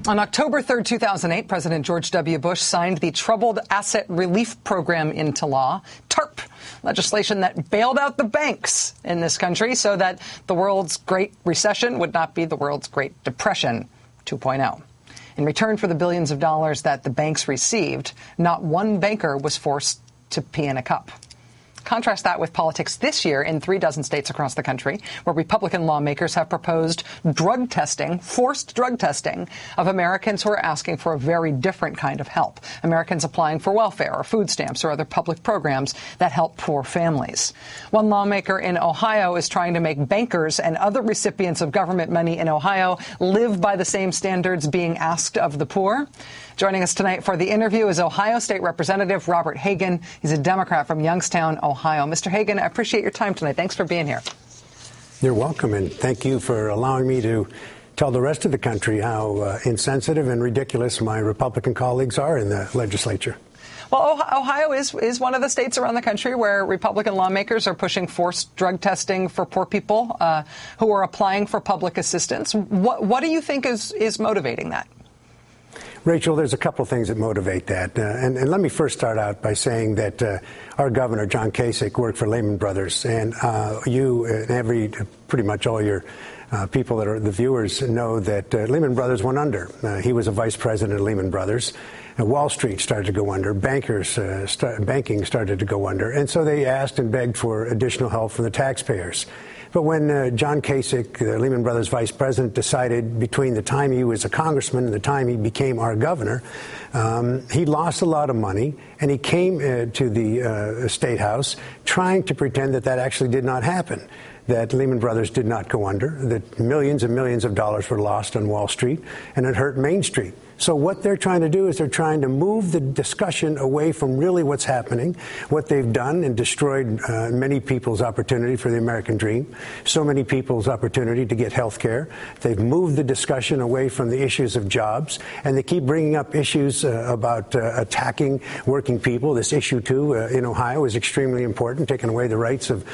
On October 3rd, 2008, President George W. Bush signed the Troubled Asset Relief Program into law, TARP, legislation that bailed out the banks in this country so that the world's Great Recession would not be the world's Great Depression 2.0. In return for the billions of dollars that the banks received, not one banker was forced to pee in a cup. Contrast that with politics this year in 36 states across the country, where Republican lawmakers have proposed drug testing, forced drug testing, of Americans who are asking for a very different kind of help. Americans applying for welfare or food stamps or other public programs that help poor families. One lawmaker in Ohio is trying to make bankers and other recipients of government money in Ohio live by the same standards being asked of the poor. Joining us tonight for the interview is Ohio State Representative Robert Hagan. He's a Democrat from Youngstown, Ohio. Mr. Hagan, I appreciate your time tonight. Thanks for being here. You're welcome, and thank you for allowing me to tell the rest of the country how insensitive and ridiculous my Republican colleagues are in the legislature. Well, Ohio is one of the states around the country where Republican lawmakers are pushing forced drug testing for poor people who are applying for public assistance. What do you think is motivating that? Rachel, there's a couple things that motivate that. And let me first start out by saying that our governor, John Kasich, worked for Lehman Brothers. And you and pretty much all your people that are the viewers know that Lehman Brothers went under. He was a vice president of Lehman Brothers. Wall Street started to go under. Banking started to go under. And so they asked and begged for additional help from the taxpayers. But when John Kasich, the Lehman Brothers vice president, decided between the time he was a congressman and the time he became our governor, he lost a lot of money, and he came to the State House trying to pretend that that actually did not happen, that Lehman Brothers did not go under, that millions and millions of dollars were lost on Wall Street, and it hurt Main Street. So what they're trying to do is they're trying to move the discussion away from really what's happening, what they've done and destroyed many people's opportunity for the American dream, so many people's opportunity to get health care. They've moved the discussion away from the issues of jobs, and they keep bringing up issues about attacking working people. This issue, too, in Ohio is extremely important, taking away the rights of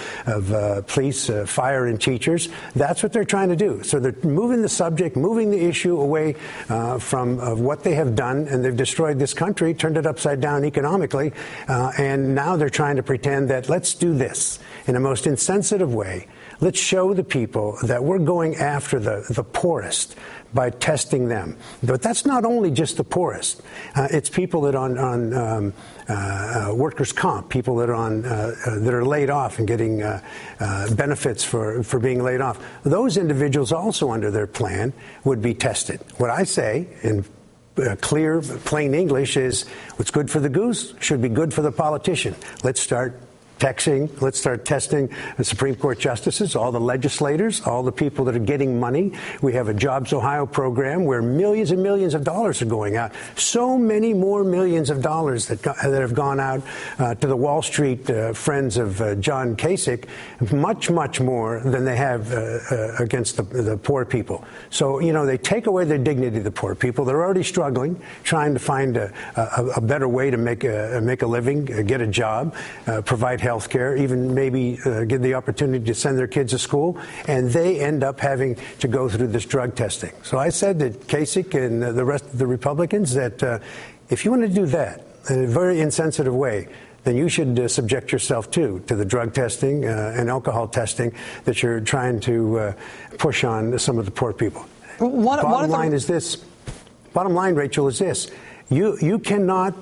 police, fire, and teachers. That's what they're trying to do. So they're moving the subject, moving the issue away from what they have done, and they've destroyed this country, turned it upside down economically, and now they're trying to pretend that let's do this in a most insensitive way. Let's show the people that we're going after the poorest by testing them. But that's not only just the poorest. It's people that on workers' comp, people that are on that are laid off and getting benefits for being laid off. Those individuals also under their plan would be tested. What I say in clear, plain English is what's good for the goose should be good for the politician. Let's start testing the Supreme Court justices, all the legislators, all the people that are getting money. We have a Jobs Ohio program where millions and millions of dollars are going out. So many more millions of dollars that have gone out to the Wall Street friends of John Kasich, much, much more than they have against the poor people. So, they take away their dignity, the poor people. They're already struggling, trying to find a better way to make a living, get a job, provide health care, even maybe give the opportunity to send their kids to school, and they end up having to go through this drug testing. So I said to Kasich and the rest of the Republicans that if you want to do that in a very insensitive way, then you should subject yourself to the drug testing and alcohol testing that you're trying to push on some of the poor people. Bottom line, Rachel, is this. You cannot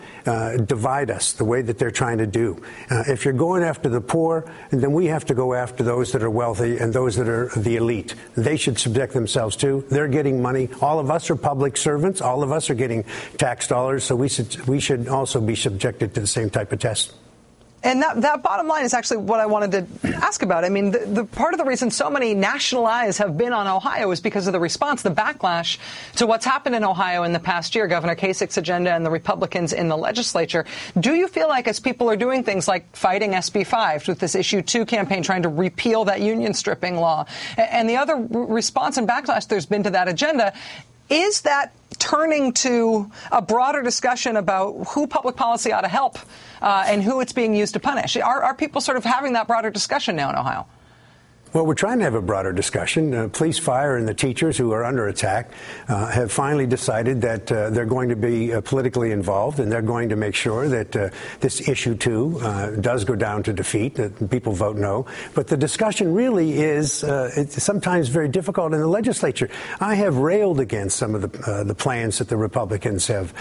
divide us the way that they're trying to do. If you're going after the poor, then we have to go after those that are wealthy and those that are the elite. They should subject themselves to. They're getting money. All of us are public servants. All of us are getting tax dollars. So we should also be subjected to the same type of test. And that bottom line is actually what I wanted to ask about. I mean, the part of the reason so many national eyes have been on Ohio is because of the response, the backlash to what's happened in Ohio in the past year, Governor Kasich's agenda and the Republicans in the legislature. Do you feel like as people are doing things like fighting SB 5 with this Issue 2 campaign, trying to repeal that union stripping law, and the other response and backlash there's been to that agenda, is that turning to a broader discussion about who public policy ought to help and who it's being used to punish? Are people sort of having that broader discussion now in Ohio? Well, we're trying to have a broader discussion. Police, fire, and the teachers who are under attack have finally decided that they're going to be politically involved, and they're going to make sure that this issue, too, does go down to defeat, that people vote no. But the discussion really is it's sometimes very difficult in the legislature. I have railed against some of the plans that the Republicans have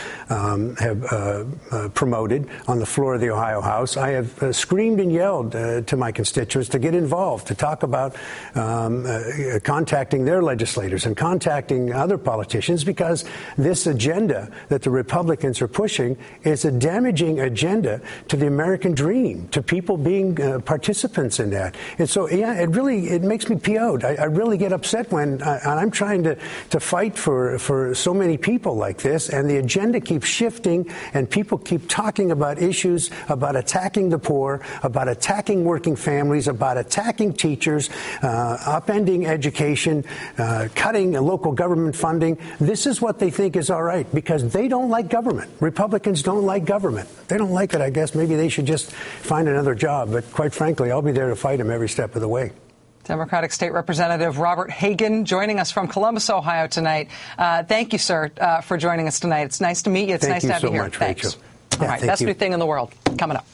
promoted on the floor of the Ohio House. I have screamed and yelled to my constituents to get involved, to talk about contacting their legislators and contacting other politicians, because this agenda that the Republicans are pushing is a damaging agenda to the American dream, to people being participants in that. And so, yeah, it makes me PO'd. I really get upset when I'm trying to fight for so many people like this, and the agenda keeps shifting, and people keep talking about issues, about attacking the poor, about attacking working families, about attacking teachers, upending education, cutting local government funding. This is what they think is all right, because they don't like government. Republicans don't like government. They don't like it, I guess. Maybe they should just find another job. But quite frankly, I'll be there to fight them every step of the way. Democratic State Representative Robert Hagan joining us from Columbus, Ohio tonight. Thank you, sir, for joining us tonight. It's nice to meet you. It's nice to have you here. Thank you so much, Rachel. All right, best new thing in the world coming up.